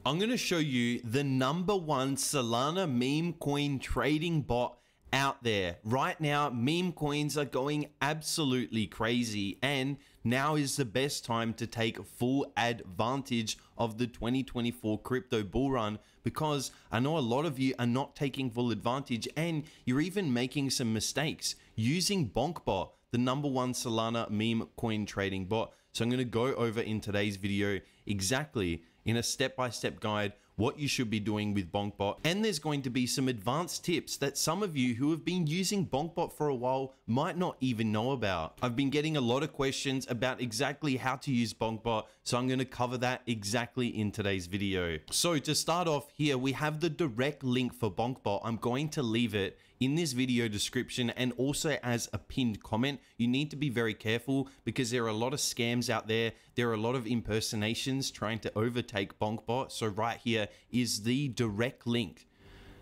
I'm going to show you the number one Solana meme coin trading bot out there. Right now, meme coins are going absolutely crazy, and now is the best time to take full advantage of the 2024 crypto bull run, because I know a lot of you are not taking full advantage and you're even making some mistakes using BonkBot, the number one Solana meme coin trading bot. So I'm going to go over in today's video exactly in a step-by-step guide what you should be doing with BonkBot, and there's going to be some advanced tips that some of you who have been using BonkBot for a while might not even know about. I've been getting a lot of questions about exactly how to use BonkBot, so I'm going to cover that exactly in today's video. So to start off here, we have the direct link for BonkBot. I'm going to leave it in this video description and also as a pinned comment. You need to be very careful because there are a lot of scams out there. There are a lot of impersonations trying to overtake BonkBot. So right here is the direct link.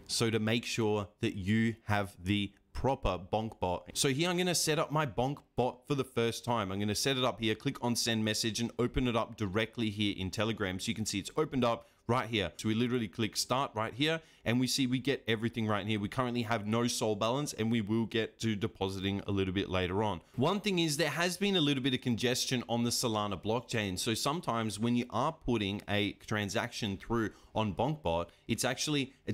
So to make sure that you have the proper BonkBot. So here I'm going to set up my BonkBot for the first time. I'm going to set it up here, click on send message and open it up directly here in Telegram. So you can see it's opened up right here. So we literally click start right here and we see we get everything right here. We currently have no SOL balance and we will get to depositing a little bit later on. One thing is there has been a little bit of congestion on the Solana blockchain. So sometimes when you are putting a transaction through on BonkBot, it's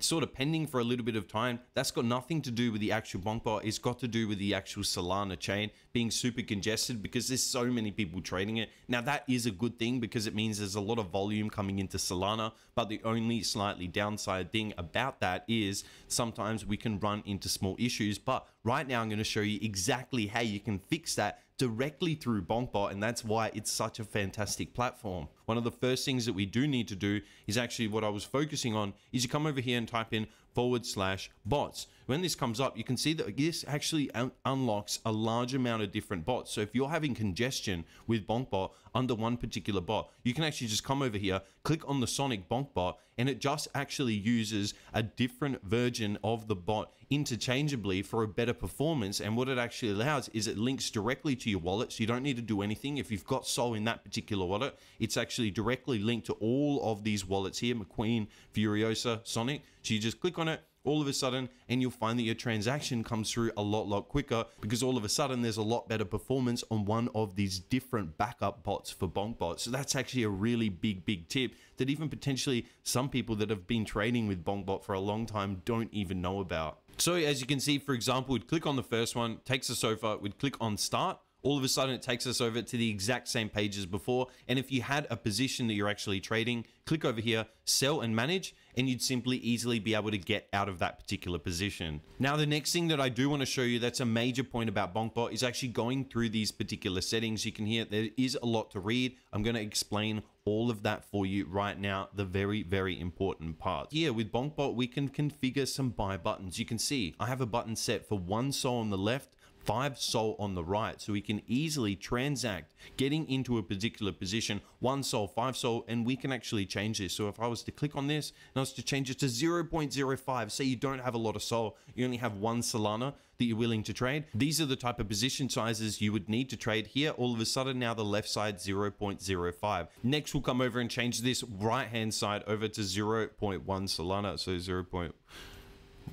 sort of pending for a little bit of time. That's got nothing to do with the actual BonkBot. It's got to do with the actual Solana chain being super congested because there's so many people trading it. Now that is a good thing because it means there's a lot of volume coming into Solana, but the only slightly downside thing about that is sometimes we can run into small issues. But right now I'm going to show you exactly how you can fix that directly through BonkBot, and that's why it's such a fantastic platform. One of the first things that we do need to do is actually what I was focusing on is you come over here and type in /bots. When this comes up, you can see that this actually unlocks a large amount of different bots. So if you're having congestion with BonkBot under one particular bot, you can actually just come over here, click on the Sonic BonkBot, and it just actually uses a different version of the bot interchangeably for a better performance. And what it actually allows is it links directly to your wallet, so you don't need to do anything. If you've got SOL in that particular wallet, it's actually directly linked to all of these wallets here, McQueen, Furiosa, Sonic. So you just click on it all of a sudden and you'll find that your transaction comes through a lot quicker because all of a sudden there's a lot better performance on one of these different backup bots for BonkBot. So that's actually a really big tip that even potentially some people that have been trading with BonkBot for a long time don't even know about. So as you can see, for example, we'd click on the first one, takes us over, we'd click on start. All of a sudden it takes us over to the exact same page as before. And if you had a position that you're actually trading, click over here, sell and manage, and you'd simply easily be able to get out of that particular position. Now, the next thing that I do want to show you that's a major point about BonkBot is actually going through these particular settings. You can hear there is a lot to read. I'm going to explain all of that for you right now, the very important part. Here with BonkBot, we can configure some buy buttons. You can see I have a button set for 1 SOL on the left, 5 SOL on the right, so we can easily transact getting into a particular position, 1 SOL, 5 SOL, and we can actually change this. So if I was to click on this and I was to change it to 0.05, say you don't have a lot of SOL, you only have 1 Solana that you're willing to trade, these are the type of position sizes you would need to trade here. All of a sudden now the left side 0.05. Next we'll come over and change this right hand side over to 0.1 Solana, so 0.10.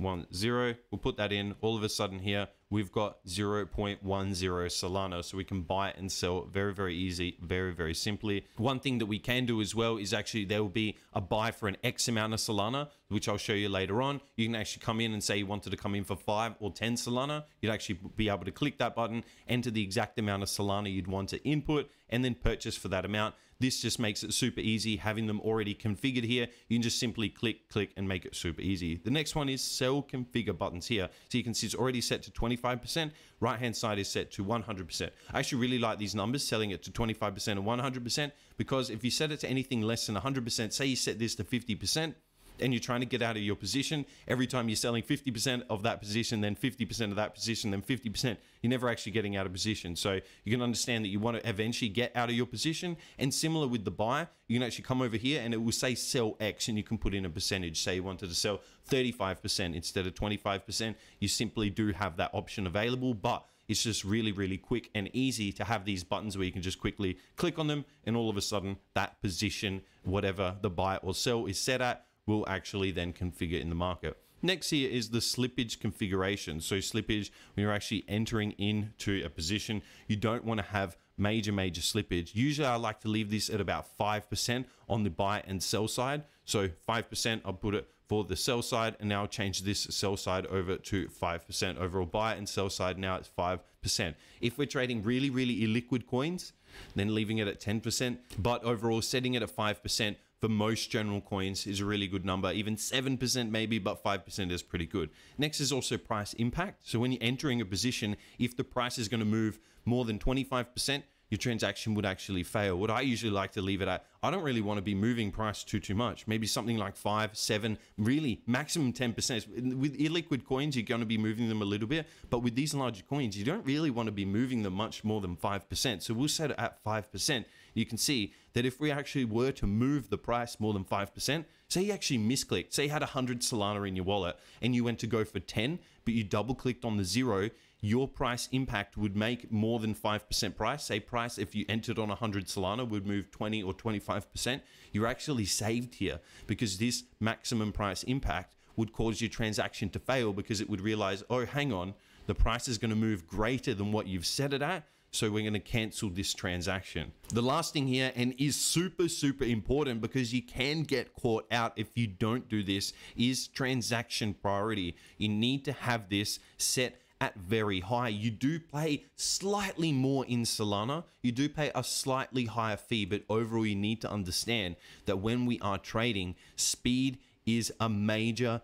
We'll put that in. All of a sudden here we've got 0.10 Solana, so we can buy and sell very easy, very simply. One thing that we can do as well is actually there will be a buy for an X amount of Solana, which I'll show you later on. You can actually come in and say you wanted to come in for 5 or 10 Solana. You'd actually be able to click that button, enter the exact amount of Solana you'd want to input, and then purchase for that amount. This just makes it super easy. Having them already configured here, you can just simply click, and make it super easy. The next one is sell configure buttons here. So you can see it's already set to 25%. Right hand side is set to 100%. I actually really like these numbers, selling it to 25% and 100%, because if you set it to anything less than 100%, say you set this to 50%, and you're trying to get out of your position, every time you're selling 50% of that position, then 50% of that position, then 50%, you're never actually getting out of position. So you can understand that you want to eventually get out of your position. And similar with the buy, you can actually come over here and it will say sell X, and you can put in a percentage. Say you wanted to sell 35% instead of 25%. You simply do have that option available, but it's just really, really quick and easy to have these buttons where you can just quickly click on them, and all of a sudden that position, whatever the buy or sell is set at, will actually then configure in the market. Next here is the slippage configuration. So slippage, when you're actually entering into a position, you don't want to have major slippage. Usually I like to leave this at about 5% on the buy and sell side. So 5%, I'll put it for the sell side, and now I'll change this sell side over to 5%. Overall buy and sell side, now it's 5%. If we're trading really, really illiquid coins, then leaving it at 10%, but overall setting it at 5% for most general coins is a really good number. Even 7% maybe, but 5% is pretty good. Next is also price impact. So when you're entering a position, if the price is going to move more than 25%, your transaction would actually fail. What I usually like to leave it at, I don't really want to be moving price too much. Maybe something like 5, 7, really maximum 10%. With illiquid coins, you're going to be moving them a little bit, but with these larger coins, you don't really want to be moving them much more than 5%. So we'll set it at 5%. You can see that if we actually were to move the price more than 5%, say you actually misclicked, say you had 100 Solana in your wallet and you went to go for 10, but you double clicked on the 0, your price impact would make more than 5% price. Say price, if you entered on 100 Solana, would move 20 or 25%. You're actually saved here because this maximum price impact would cause your transaction to fail because it would realize, oh, hang on, the price is going to move greater than what you've set it at. So we're going to cancel this transaction. The last thing here, and is super important because you can get caught out if you don't do this, is transaction priority. You need to have this set at very high. You do pay slightly more in Solana. You do pay a slightly higher fee, but overall you need to understand that when we are trading, speed is a major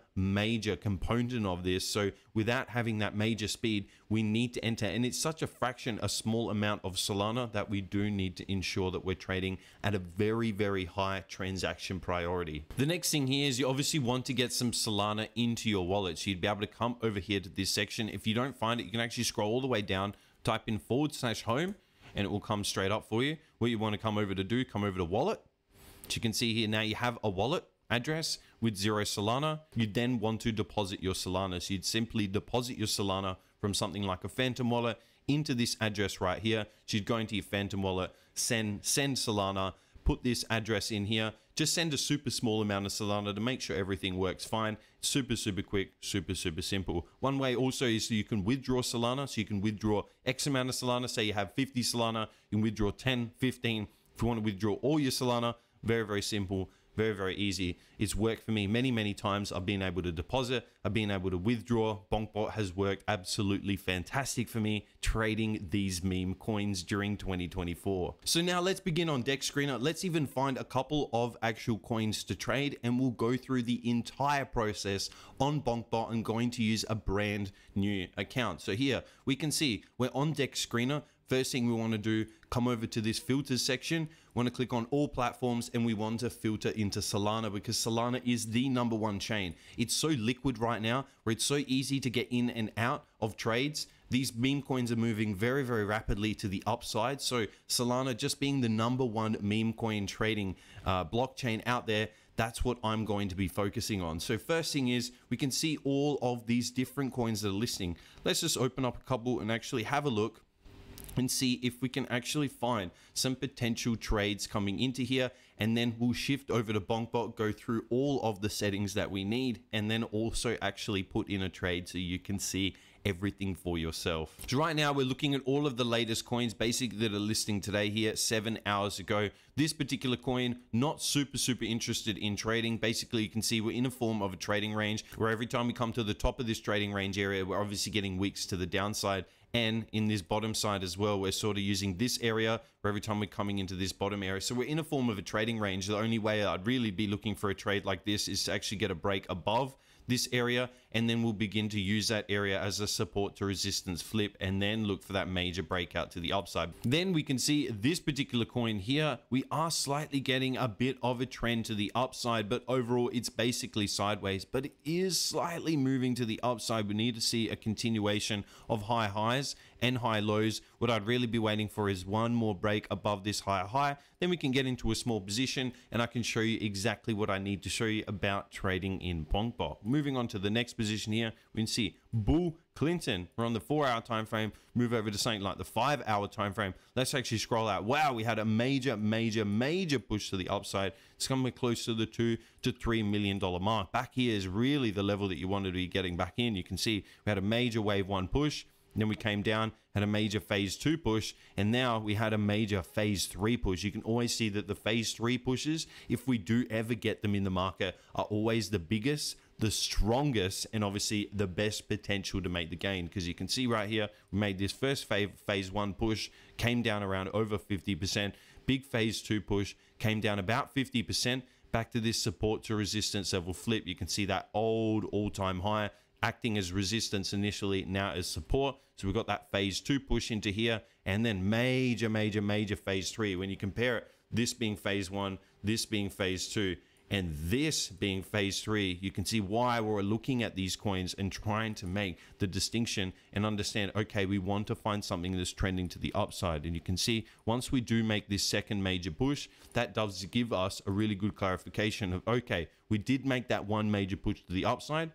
component of this. So without having that major speed, we need to enter, and it's such a fraction, a small amount of Solana, that we do need to ensure that we're trading at a very high transaction priority. The next thing here is you obviously want to get some Solana into your wallet. So you'd be able to come over here to this section. If you don't find it, you can actually scroll all the way down, type in /home, and it will come straight up for you. What you want to come over to wallet. So you can see here now you have a wallet address with 0 Solana. You then want to deposit your Solana. So you'd simply deposit your Solana from something like a Phantom wallet into this address right here. So you'd go into your Phantom wallet, send Solana, put this address in here, just send a super small amount of Solana to make sure everything works fine. Super quick, super simple. One way also is so you can withdraw Solana. So you can withdraw X amount of Solana. Say you have 50 Solana, you can withdraw 10, 15. If you want to withdraw all your Solana, very simple. Very easy. It's worked for me many times. I've been able to deposit, I've been able to withdraw. BonkBot has worked absolutely fantastic for me trading these meme coins during 2024. So now let's begin on Dex Screener. Let's even find a couple of actual coins to trade, and we'll go through the entire process on BonkBot. I'm going to use a brand new account. So here we can see we're on Dex Screener. First thing we want to do, come over to this filters section. We want to click on all platforms, and we want to filter into Solana because Solana is the #1 chain. It's so liquid right now where it's so easy to get in and out of trades. These meme coins are moving very rapidly to the upside. So Solana just being the #1 meme coin trading blockchain out there, that's what I'm going to be focusing on. So first thing is we can see all of these different coins that are listing. Let's just open up a couple and actually have a look and see if we can actually find some potential trades coming into here, and then we'll shift over to BonkBot, go through all of the settings that we need, and then also actually put in a trade so you can see everything for yourself. So right now we're looking at all of the latest coins basically that are listing today here 7 hours ago. This particular coin, not super interested in trading. Basically you can see we're in a form of a trading range where every time we come to the top of this trading range area, we're obviously getting wicks to the downside. And in this bottom side as well, we're sort of using this area where every time we're coming into this bottom area. So we're in a form of a trading range. The only way I'd really be looking for a trade like this is to actually get a break above this area, and then we'll begin to use that area as a support to resistance flip, and then look for that major breakout to the upside. Then we can see this particular coin here, we are slightly getting a bit of a trend to the upside, but overall it's basically sideways, but it is slightly moving to the upside. We need to see a continuation of high highs and high lows what I'd really be waiting for is one more break above this higher high. Then we can get into a small position and I can show you exactly what I need to show you about trading in BonkBot. Moving on to the next position here, we can see Bull Clinton. We're on the 4-hour time frame. Move over to something like the 5-hour time frame. Let's actually scroll out. Wow, we had a major push to the upside. It's coming close to the $2 to $3 million mark. Back here is really the level that you wanted to be getting back in. You can see we had a major wave 1 push. Then we came down, had a major phase 2 push, and now we had a major phase 3 push. You can always see that the phase 3 pushes, if we do ever get them in the market, are always the biggest, the strongest, and obviously the best potential to make the gain. Because you can see right here, we made this first phase 1 push, came down around over 50%. Big phase 2 push, came down about 50%. Back to this support to resistance level flip. You can see that old all-time high acting as resistance initially, now as support. So we've got that phase 2 push into here, and then major phase 3. When you compare it, this being phase 1, this being phase 2, and this being phase 3, you can see why we're looking at these coins and trying to make the distinction and understand, okay, we want to find something that's trending to the upside. And you can see once we do make this second major push, that does give us a really good clarification of, okay, we did make that one major push to the upside.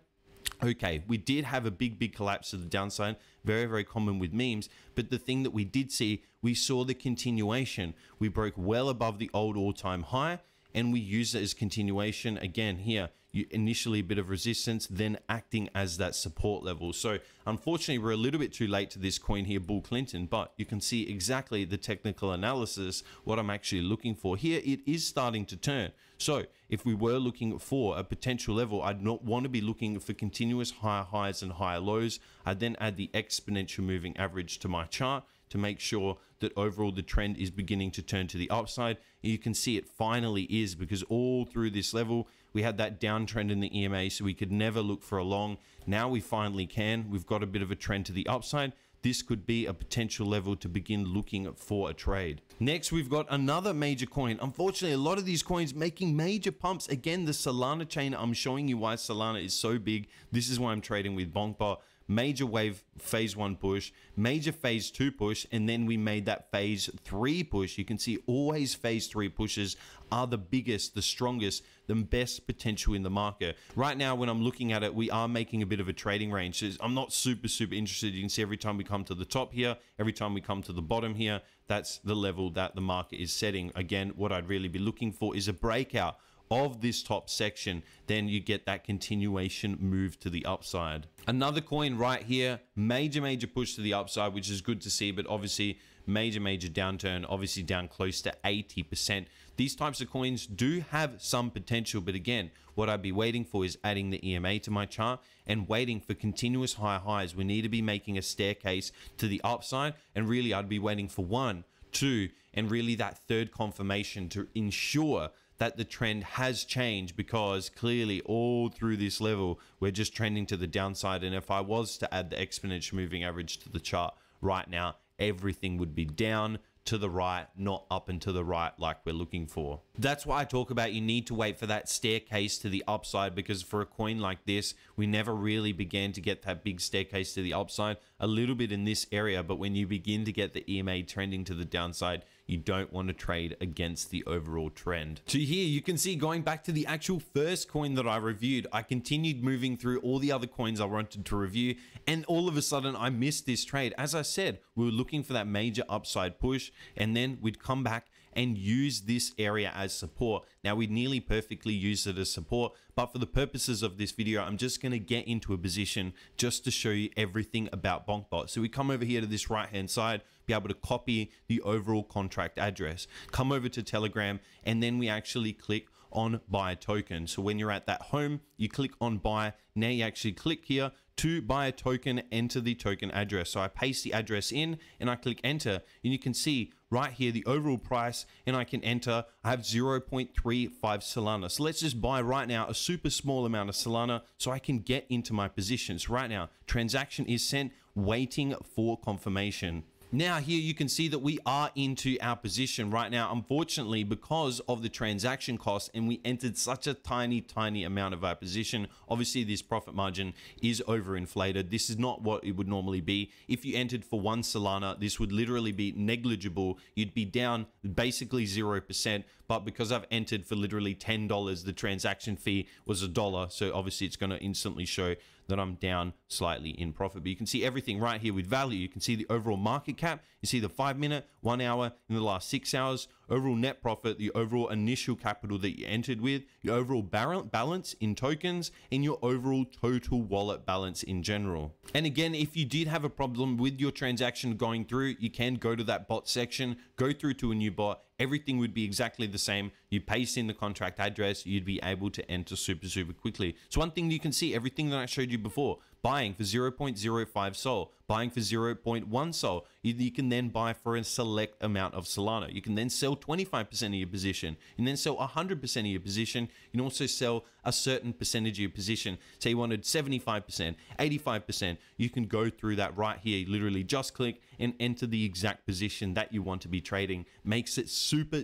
Okay, we did have a big collapse to the downside, very common with memes, but the thing that we did see, we saw the continuation. We broke well above the old all-time high, and we used it as continuation again here. Initially a bit of resistance, then acting as that support level. So unfortunately, we're a little bit too late to this coin here, Bull Clinton, but you can see exactly the technical analysis, what I'm actually looking for here. It is starting to turn. So if we were looking for a potential level, I'd not want to be looking for continuous higher highs and higher lows. I'd then add the exponential moving average to my chart to make sure that overall the trend is beginning to turn to the upside. And you can see it finally is, because all through this level, we had that downtrend in the EMA, so we could never look for a long. Now we finally can. We've got a bit of a trend to the upside. This could be a potential level to begin looking for a trade. Next, we've got another major coin. Unfortunately, a lot of these coins making major pumps. Again, the Solana chain, I'm showing you why Solana is so big. This is why I'm trading with BonkBot. Major wave phase 1 push, major phase 2 push, and then we made that phase 3 push. You can see always phase 3 pushes are the biggest, the strongest, the best potential in the market. Right now, when I'm looking at it, we are making a bit of a trading range. So I'm not super interested. You can see every time we come to the top here, every time we come to the bottom here, that's the level that the market is setting. Again, what I'd really be looking for is a breakout of this top section, then you get that continuation move to the upside. Another coin right here, major push to the upside, which is good to see, but obviously major downturn, obviously down close to 80%. These types of coins do have some potential, but again, what I'd be waiting for is adding the EMA to my chart and waiting for continuous higher highs. We need to be making a staircase to the upside, and really I'd be waiting for 1, 2, and really that third confirmation to ensure that the trend has changed, because clearly all through this level, we're just trending to the downside. And if I was to add the exponential moving average to the chart right now, everything would be down to the right, not up and to the right like we're looking for. That's why I talk about you need to wait for that staircase to the upside, because for a coin like this, we never really began to get that big staircase to the upside. A little bit in this area, but when you begin to get the EMA trending to the downside, you don't want to trade against the overall trend. So here you can see, going back to the actual first coin that I reviewed, I continued moving through all the other coins I wanted to review, and all of a sudden I missed this trade. As I said, we were looking for that major upside push, and then we'd come back and use this area as support. Now we nearly perfectly use it as support, but for the purposes of this video, I'm just going to get into a position just to show you everything about BonkBot. So we come over here to this right hand side, be able to copy the overall contract address, come over to Telegram, and then we actually click on buy token. So when you're at that home, you click on buy. Now you actually click here to buy a token, enter the token address. So I paste the address in and I click enter, and you can see right here the overall price, and I can enter. I have 0.35 Solana. So let's just buy right now a super small amount of Solana so I can get into my positions. Right now, transaction is sent, waiting for confirmation. Now here you can see that we are into our position right now, unfortunately, because of the transaction cost, and we entered such a tiny amount of our position. Obviously this profit margin is overinflated. This is not what it would normally be. If you entered for 1 Solana, this would literally be negligible. You'd be down basically 0%, but because I've entered for literally $10, the transaction fee was $1, so obviously it's going to instantly show that I'm down slightly in profit. But you can see everything right here with value. You can see the overall market cap, you see the 5 minute, 1 hour, in the last 6 hours, overall net profit, the overall initial capital that you entered with, your overall balance in tokens, and your overall total wallet balance in general. And again, if you did have a problem with your transaction going through, you can go to that bot section, go through to a new bot. Everything would be exactly the same. You paste in the contract address, you'd be able to enter super quickly. So one thing you can see, everything that I showed you before, buying for 0.05 Sol, buying for 0.1 Sol, you can then buy for a select amount of Solana. You can then sell 25% of your position, and then sell 100% of your position. You can also sell a certain percentage of your position. Say you wanted 75%, 85%, you can go through that right here. You literally just click and enter the exact position that you want to be trading. Makes it super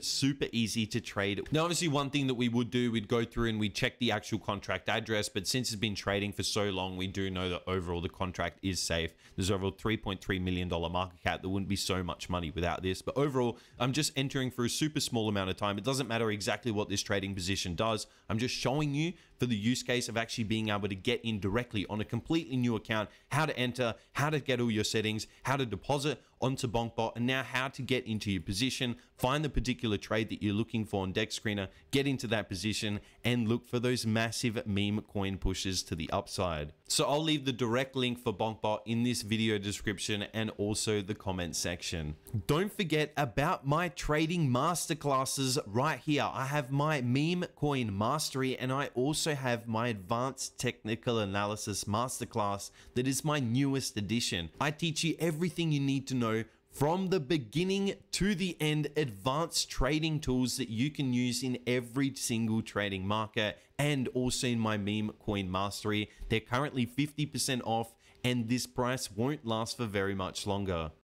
easy to trade. Now obviously one thing that we would do, we'd go through and we'd check the actual contract address, but since it's been trading for so long, we do know that overall the contract is safe. There's overall $3.3 million market cap. There wouldn't be so much money without this, but overall I'm just entering for a super small amount of time. It doesn't matter exactly what this trading position does. I'm just showing you for the use case of actually being able to get in directly on a completely new account, how to enter, how to get all your settings, how to deposit onto BonkBot, and now how to get into your position, find the particular trade that you're looking for on Dex Screener, get into that position, and look for those massive meme coin pushes to the upside. So I'll leave the direct link for BonkBot in this video description and also the comment section. Don't forget about my trading masterclasses right here. I have my meme coin mastery, and I also have my advanced technical analysis masterclass that is my newest edition. I teach you everything you need to know from the beginning to the end, advanced trading tools that you can use in every single trading market, and also in my meme coin mastery. They're currently 50% off, and this price won't last for very much longer.